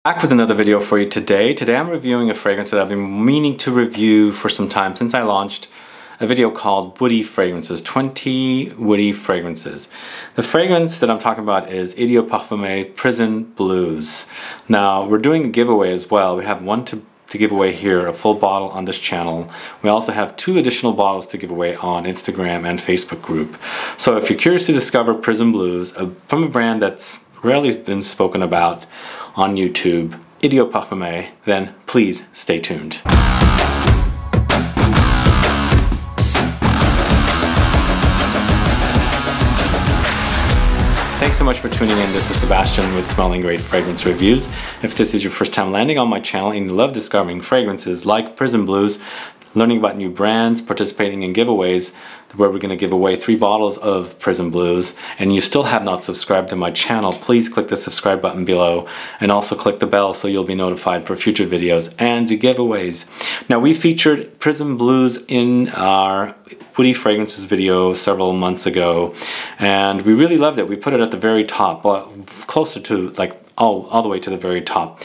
Back with another video for you today. Today I'm reviewing a fragrance that I've been meaning to review for some time since I launched a video called Woody Fragrances, 20 Woody Fragrances. The fragrance that I'm talking about is Ideo Parfumeurs Prison Blues. Now we're doing a giveaway as well. We have one to give away here, a full bottle on this channel. We also have 2 additional bottles to give away on Instagram and Facebook group. So if you're curious to discover Prison Blues from a brand that's rarely been spoken about on YouTube, Ideo Parfumeurs, then please stay tuned. Thanks so much for tuning in. This is Sebastian with Smelling Great Fragrance Reviews. If this is your first time landing on my channel and you love discovering fragrances like Prison Blues, learning about new brands, participating in giveaways, where we're going to give away 3 bottles of Prison Blues, and you still have not subscribed to my channel, please click the subscribe button below and also click the bell so you'll be notified for future videos and giveaways. Now, we featured Prison Blues in our Woody Fragrances video several months ago, and we really loved it. We put it at the very top, well, closer to like all the way to the very top.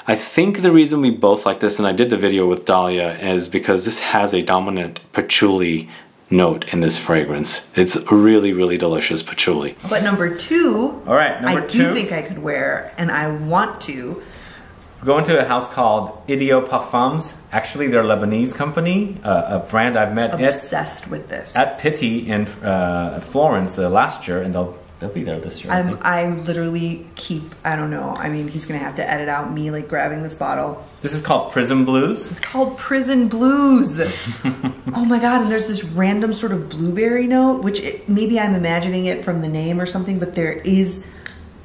I think the reason we both like this, and I did the video with Dahlia, is because this has a dominant patchouli note in this fragrance. It's really, really delicious patchouli. But number 2, all right, number 2, I do think I could wear, and I want to. We're going to a house called Ideo Parfumeurs. Actually, they're a Lebanese company, a brand I've met obsessed with this at Pitti in Florence last year, and they'll be there this year. I literally keep, I don't know, I mean, he's gonna have to edit out me like grabbing this bottle. This is called Prison Blues. It's called Prison Blues. Oh my god, and there's this random sort of blueberry note, which maybe I'm imagining it from the name or something, but there is,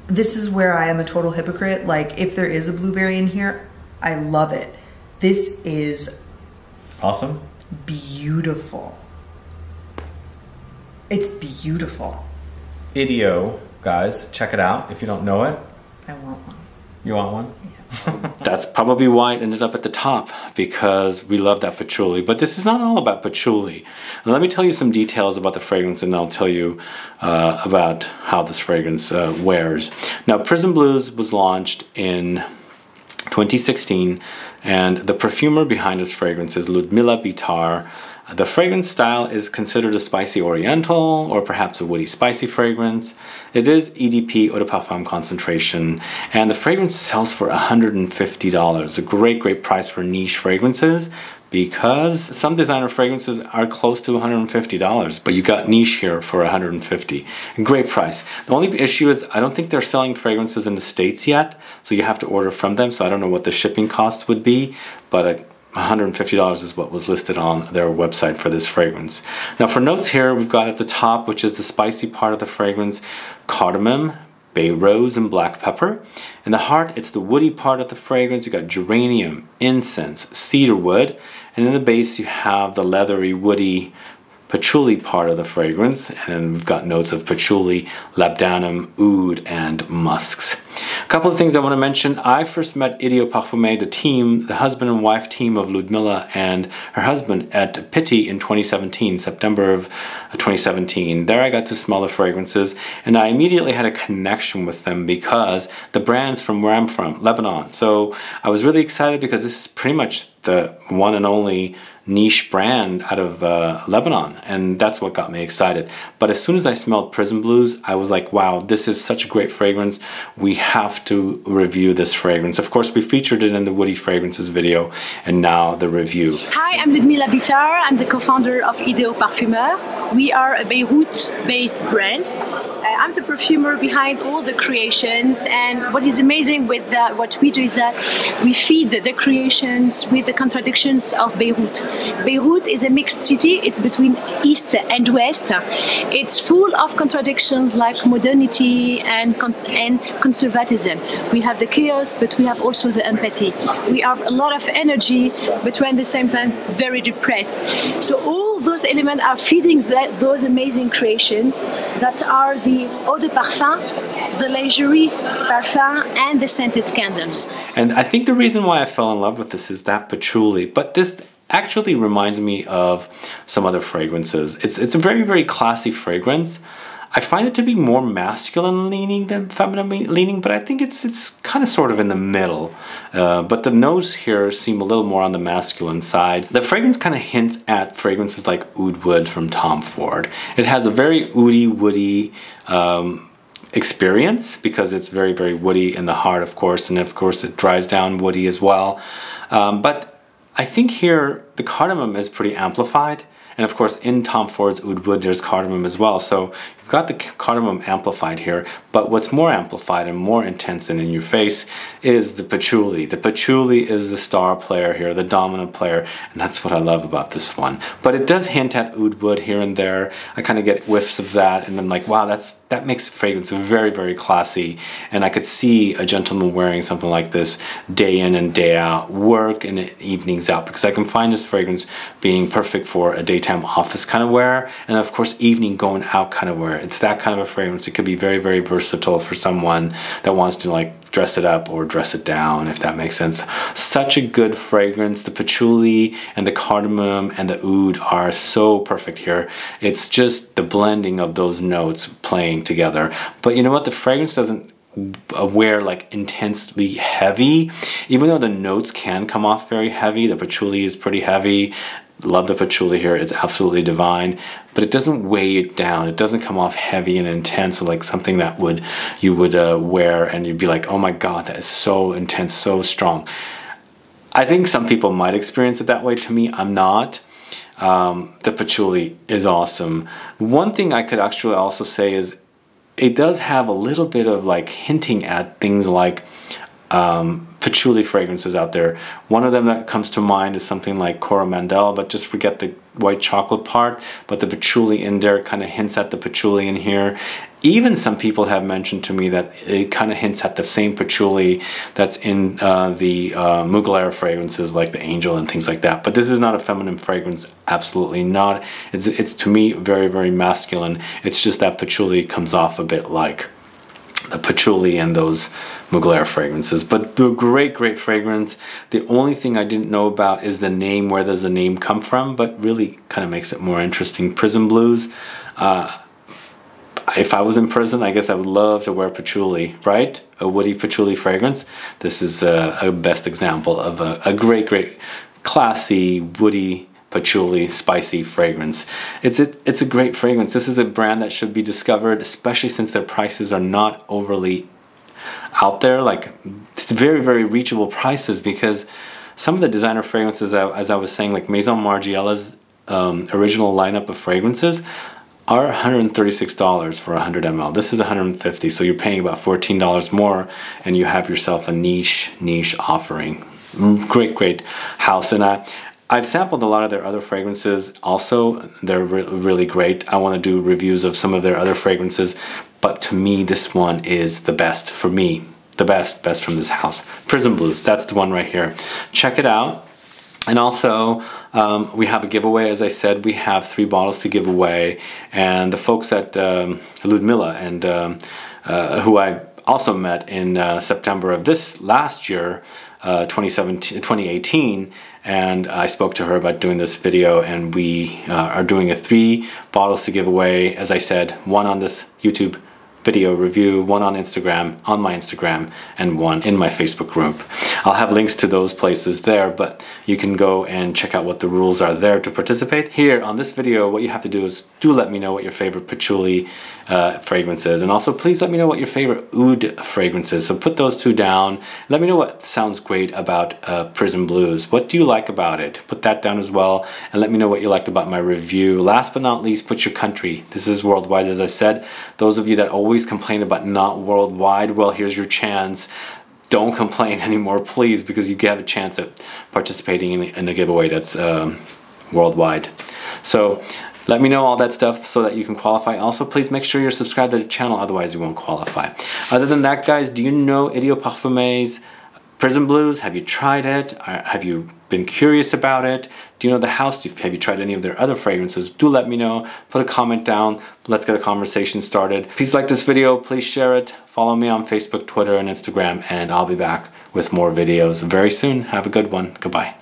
this is where I am a total hypocrite. Like, if there is a blueberry in here, I love it. This is awesome. Beautiful. It's beautiful. Ideo, guys, check it out if you don't know it. I want one. You want one? Yeah. That's probably why it ended up at the top, because we love that patchouli. But this is not all about patchouli. And let me tell you some details about the fragrance, and I'll tell you about how this fragrance wears. Now, Prison Blues was launched in 2016, and the perfumer behind this fragrance is Ludmilla Bitar. The fragrance style is considered a spicy Oriental or perhaps a woody spicy fragrance. It is EDP Eau De Parfum concentration, and the fragrance sells for $150. A great price for niche fragrances, because some designer fragrances are close to $150, but you got niche here for $150. Great price. The only issue is I don't think they're selling fragrances in the States yet, so you have to order from them, so I don't know what the shipping cost would be, but $150 is what was listed on their website for this fragrance. Now, for notes here, we've got at the top, which is the spicy part of the fragrance, cardamom, bay rose, and black pepper. In the heart, it's the woody part of the fragrance. You got geranium, incense, cedar wood, and in the base you have the leathery, woody patchouli part of the fragrance, and we've got notes of patchouli, labdanum, oud, and musks. A couple of things I want to mention. I first met Ideo Parfumeurs, the team, the husband and wife team of Ludmilla and her husband, at Pitti in 2017, September of 2017. There I got to smell the fragrances, and I immediately had a connection with them because the brand's from where I'm from, Lebanon. So I was really excited because this is pretty much the one and only niche brand out of Lebanon, and that's what got me excited. But as soon as I smelled Prison Blues, I was like, wow, this is such a great fragrance. We have to review this fragrance. Of course, we featured it in the Woody Fragrances video, and now the review. Hi, I'm Ludmilla Bitar. I'm the co-founder of Ideo Parfumeurs. We are a Beirut-based brand. I'm the perfumer behind all the creations, and what is amazing with what we do is that we feed the creations with the contradictions of Beirut. Beirut is a mixed city. It's between east and west. It's full of contradictions like modernity and conservatism. We have the chaos, but we have also the empathy. We have a lot of energy, but we're at the same time very depressed. So all those elements are feeding those amazing creations that are the Eau De Parfum, the lingerie parfum, and the scented candles. And I think the reason why I fell in love with this is that patchouli, but this actually reminds me of some other fragrances. It's a very, very classy fragrance. I find it to be more masculine leaning than feminine leaning, but I think it's kind of sort of in the middle. But the notes here seem a little more on the masculine side. The fragrance kind of hints at fragrances like Oud Wood from Tom Ford. It has a very oudy, woody experience because it's very, very woody in the heart, of course, and of course it dries down woody as well. But I think here the cardamom is pretty amplified. And of course, in Tom Ford's Oud Wood, there's cardamom as well. So you've got the cardamom amplified here, but what's more amplified and more intense and in your face is the patchouli. The patchouli is the star player here, the dominant player, and that's what I love about this one. But it does hint at Oud Wood here and there. I kind of get whiffs of that, and then like, wow, that makes the fragrance very, very classy. And I could see a gentleman wearing something like this day in and day out, work and evenings out, because I can find this fragrance being perfect for a daytime office kind of wear, and of course evening going out kind of wear. It's that kind of a fragrance. It could be very, very versatile for someone that wants to like dress it up or dress it down, if that makes sense. Such a good fragrance. The patchouli and the cardamom and the oud are so perfect here. It's just the blending of those notes playing together. But you know what? The fragrance doesn't wear like intensely heavy, even though the notes can come off very heavy. The patchouli is pretty heavy. Love the patchouli here. It's absolutely divine, but it doesn't weigh it down. It doesn't come off heavy and intense like something that you would wear and you'd be like, oh my God, that is so intense, so strong. I think some people might experience it that way. To me, I'm not. The patchouli is awesome. One thing I could actually also say is it does have a little bit of like hinting at things like patchouli fragrances out there. One of them that comes to mind is something like Coromandel, but just forget the white chocolate part. But the patchouli in there kind of hints at the patchouli in here. Even some people have mentioned to me that it kind of hints at the same patchouli that's in the Mugler fragrances like the Angel and things like that. But this is not a feminine fragrance, absolutely not. It's to me very, very masculine. It's just that patchouli comes off a bit like the patchouli and those Mugler fragrances. But the great, great fragrance. The only thing I didn't know about is the name. Where does the name come from? But really kind of makes it more interesting. Prison Blues. If I was in prison, I guess I would love to wear patchouli, right? A woody patchouli fragrance. This is a best example of a great, great classy woody patchouli spicy fragrance. It's a great fragrance. This is a brand that should be discovered, especially since their prices are not overly out there. Like, it's very, very reachable prices, because some of the designer fragrances, as I was saying, like Maison Margiela's original lineup of fragrances are $136 for 100 ml. This is $150, so you're paying about $14 more, and you have yourself a niche offering. Great, great house. And I've sampled a lot of their other fragrances also. They're really great. I want to do reviews of some of their other fragrances, but to me, this one is the best for me. The best from this house. Prison Blues, that's the one right here. Check it out. And also, we have a giveaway. As I said, we have 3 bottles to give away. And the folks at Ludmilla, and who I also met in September of this last year, 2018, and I spoke to her about doing this video, and we are doing 3 bottles to give away. As I said, 1 on this YouTube video review, 1 on Instagram, on my Instagram, and 1 in my Facebook group. I'll have links to those places there, but you can go and check out what the rules are there to participate. Here on this video, what you have to do is do let me know what your favorite patchouli fragrance is, and also please let me know what your favorite oud fragrance is. So put those 2 down. Let me know what sounds great about Prison Blues. What do you like about it? Put that down as well, and let me know what you liked about my review. Last but not least, put your country. This is worldwide, as I said. Those of you that always complain about not worldwide, well, here's your chance. Don't complain anymore, please, because you have a chance at participating in a giveaway that's worldwide. So let me know all that stuff so that you can qualify. Also, please make sure you're subscribed to the channel, otherwise you won't qualify. Other than that, guys, do you know Ideo Parfumeurs Prison Blues? Have you tried it? Have you been curious about it? Do you know the house? Have you tried any of their other fragrances? Do let me know. Put a comment down. Let's get a conversation started. Please like this video. Please share it. Follow me on Facebook, Twitter, and Instagram, and I'll be back with more videos very soon. Have a good one. Goodbye.